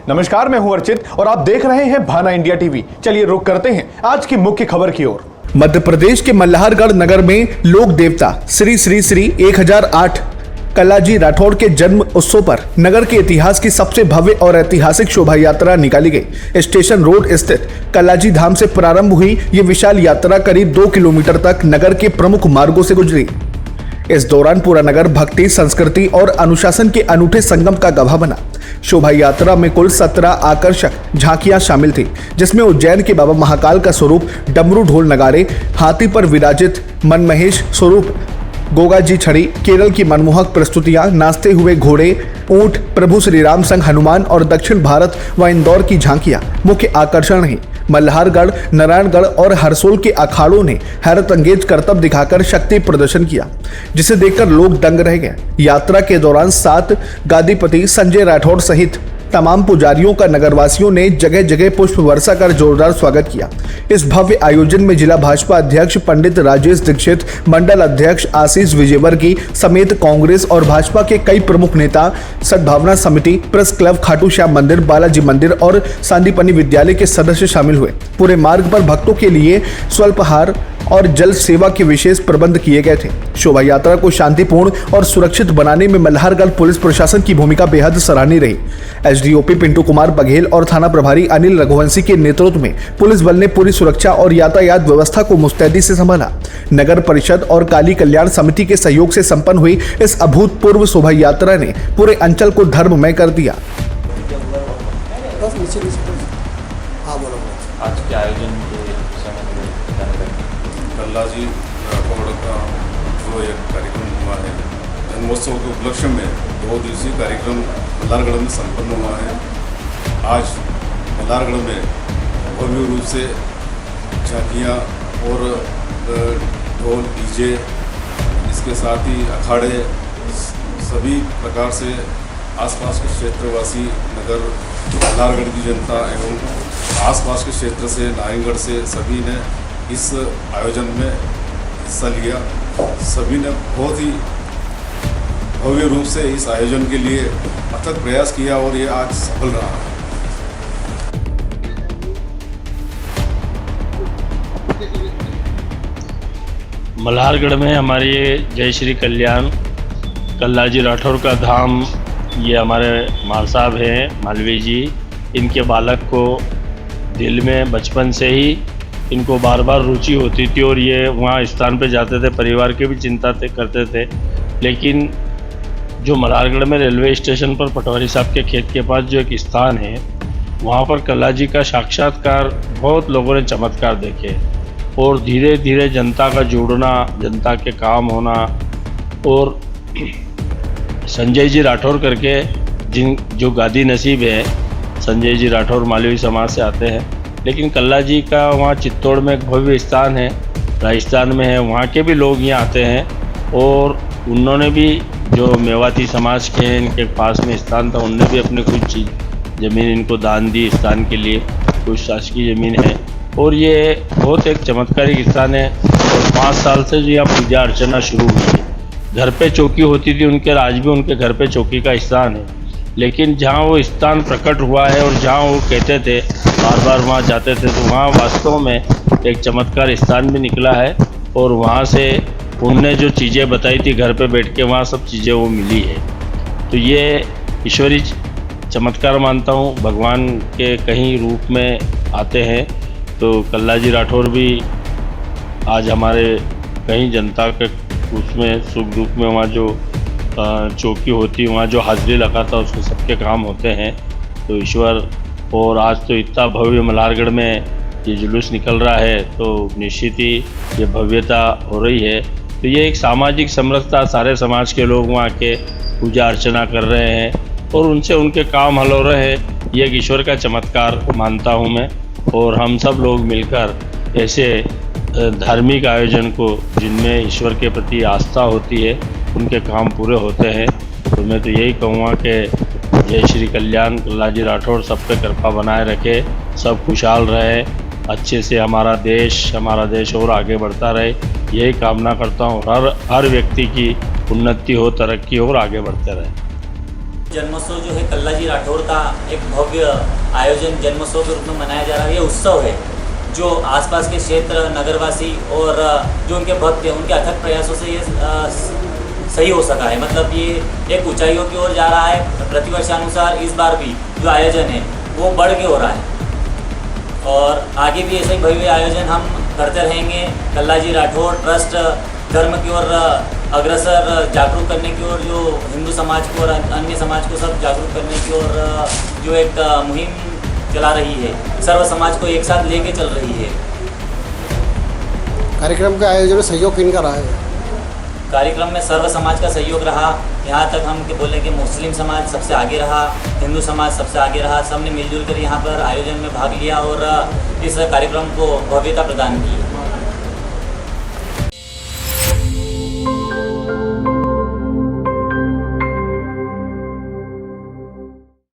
नमस्कार, मैं हूं अर्चित और आप देख रहे हैं भाना इंडिया टीवी। चलिए रुक करते हैं आज की मुख्य खबर की ओर। मध्य प्रदेश के मल्हारगढ़ नगर में लोक देवता श्री श्री श्री 1008 कल्लाजी राठौड़ के जन्म उत्सव पर नगर के इतिहास की सबसे भव्य और ऐतिहासिक शोभा यात्रा निकाली गई। स्टेशन रोड स्थित कल्लाजी धाम से प्रारंभ हुई ये विशाल यात्रा करीब 2 किलोमीटर तक नगर के प्रमुख मार्गों से गुजरी। इस दौरान पूरा नगर भक्ति, संस्कृति और अनुशासन के अनूठे संगम का गवाह बना। शोभा यात्रा में कुल 17 आकर्षक झांकियां शामिल थी, जिसमें उज्जैन के बाबा महाकाल का स्वरूप, डमरू ढोल नगाड़े, हाथी पर विराजित मनमहेश स्वरूप गोगा जी छड़ी, केरल की मनमोहक प्रस्तुतियां, नाचते हुए घोड़े, ऊंट, प्रभु श्री राम संग हनुमान और दक्षिण भारत व इंदौर की झांकियां मुख्य आकर्षण हैं। मल्हारगढ़, नारायणगढ़ और हरसोल के अखाड़ों ने हैरत अंगेज करतब दिखाकर शक्ति प्रदर्शन किया, जिसे देखकर लोग दंग रह गए। यात्रा के दौरान 7 गादीपति संजय राठौड़ सहित तमाम पुजारियों का नगरवासियों ने जगह जगह पुष्प वर्षा कर जोरदार स्वागत किया। इस भव्य आयोजन में जिला भाजपा अध्यक्ष पंडित राजेश दीक्षित, मंडल अध्यक्ष आशीष विजयवर्गीय समेत कांग्रेस और भाजपा के कई प्रमुख नेता, सद्भावना समिति, प्रेस क्लब, खाटू श्याम मंदिर, बालाजी मंदिर और सांदीपनी विद्यालय के सदस्य शामिल हुए। पूरे मार्ग पर भक्तों के लिए स्वल्पहार और जल सेवा के विशेष प्रबंध किए गए थे। शोभा यात्रा को शांतिपूर्ण और सुरक्षित बनाने में मल्हारगढ़ पुलिस प्रशासन की भूमिका बेहद सराहनीय रही। एसडीओपी पिंटू कुमार बघेल और थाना प्रभारी अनिल रघुवंशी के नेतृत्व में पुलिस बल ने पूरी सुरक्षा और यातायात व्यवस्था को मुस्तैदी से संभाला। नगर परिषद और काली कल्याण समिति के सहयोग से संपन्न हुई इस अभूतपूर्व शोभा यात्रा ने पूरे अंचल को धर्ममय कर दिया। आज के आयोजन कल्लाजी राठौड़ का जो एक कार्यक्रम हुआ है, जन्मोत्सव के उपलक्ष्य में 2 दिवसीय कार्यक्रम मल्हारगढ़ में संपन्न हुआ है। आज मल्हारगढ़ में भव्य रूप से झांकियाँ और ढोल, डीजे, इसके साथ ही अखाड़े, सभी प्रकार से आसपास के क्षेत्रवासी, नगर मल्हारगढ़ की जनता एवं आसपास के क्षेत्र से, नारायणगढ़ से सभी ने इस आयोजन में हिस्सा लिया। सभी ने बहुत ही भव्य रूप से इस आयोजन के लिए अथक प्रयास किया और ये आज सफल रहा है। मल्हारगढ़ में हमारे जय श्री कल्याण कल्लाजी राठौड़ का धाम, ये हमारे माल साहब हैं मालवीय जी। इनके बालक को दिल में बचपन से ही इनको बार बार रुचि होती थी और ये वहाँ स्थान पे जाते थे, परिवार की भी चिंता करते थे। लेकिन जो मल्हारगढ़ में रेलवे स्टेशन पर पटवारी साहब के खेत के पास जो एक स्थान है, वहाँ पर कल्लाजी का साक्षात्कार बहुत लोगों ने चमत्कार देखे और धीरे धीरे जनता का जुड़ना, जनता के काम होना। और संजय जी राठौड़ करके जो गादी नसीब है, संजय जी राठौड़ मालवी समाज से आते हैं, लेकिन कल्लाजी का वहाँ चित्तौड़ में एक भव्य स्थान है, राजस्थान में है, वहाँ के भी लोग यहाँ आते हैं। और उन्होंने भी जो मेवाती समाज के हैं, इनके पास में स्थान था, उनने भी अपने कुछ चीज़ ज़मीन इनको दान दी स्थान के लिए, कुछ शासकीय ज़मीन है। और ये बहुत एक चमत्कारिक स्थान है और 5 साल से जो यहाँ पूजा अर्चना शुरू हुई है। घर पे चौकी होती थी उनके, आज भी उनके घर पे चौकी का स्थान है। लेकिन जहाँ वो स्थान प्रकट हुआ है और जहाँ वो कहते थे बार बार वहाँ जाते थे, तो वहाँ वास्तव में एक चमत्कार स्थान भी निकला है। और वहाँ से उनने जो चीज़ें बताई थी घर पे बैठ के, वहाँ सब चीज़ें वो मिली है। तो ये ईश्वरी चमत्कार मानता हूँ। भगवान के कहीं रूप में आते हैं। तो कल्लाजी राठौड़ भी आज हमारे कहीं जनता के उसमें सुख दुख में वहाँ जो चौकी होती, वहाँ जो हाजिरी लगाता, उसके सबके काम होते हैं। तो ईश्वर, और आज तो इतना भव्य मल्हारगढ़ में ये जुलूस निकल रहा है, तो निश्चित ही ये भव्यता हो रही है। तो ये एक सामाजिक समरसता, सारे समाज के लोग वहाँ के पूजा अर्चना कर रहे हैं और उनसे उनके काम हल हो रहे हैं। ये एक ईश्वर का चमत्कार मानता हूँ मैं। और हम सब लोग मिलकर ऐसे धार्मिक आयोजन को, जिनमें ईश्वर के प्रति आस्था होती है, उनके काम पूरे होते हैं। तो मैं तो यही कहूँगा कि जय श्री कल्याण कल्लाजी राठौड़ सब पे कृपा बनाए रखे, सब खुशहाल रहे, अच्छे से हमारा देश और आगे बढ़ता रहे, यही कामना करता हूँ। हर व्यक्ति की उन्नति हो, तरक्की हो और आगे बढ़ते रहे। जन्मोत्सव जो है कल्लाजी राठौर का एक भव्य आयोजन जन्मोत्सव के रूप में मनाया जा रहा है। ये उत्सव है जो आसपास के क्षेत्र नगरवासी और जो उनके भक्त हैं उनके अथक प्रयासों से ये सही हो सका है। मतलब ये एक ऊंचाइयों की ओर जा रहा है। प्रतिवर्षानुसार इस बार भी जो आयोजन है वो बढ़ के हो रहा है और आगे भी ऐसे ही भव्य आयोजन हम करते रहेंगे। कल्लाजी राठौर ट्रस्ट धर्म की ओर अग्रसर जागरूक करने की ओर, जो हिंदू समाज को और अन्य समाज को सब जागरूक करने की ओर जो एक मुहिम चला रही है, सर्व समाज को एक साथ लेके चल रही है। कार्यक्रम के आयोजन में सहयोग किनका रहा है? कार्यक्रम में सर्व समाज का सहयोग रहा। यहाँ तक हम बोले कि मुस्लिम समाज सबसे आगे रहा, हिंदू समाज सबसे आगे रहा। सबने मिलजुल कर यहाँ पर आयोजन में भाग लिया और इस कार्यक्रम को भव्यता प्रदान की।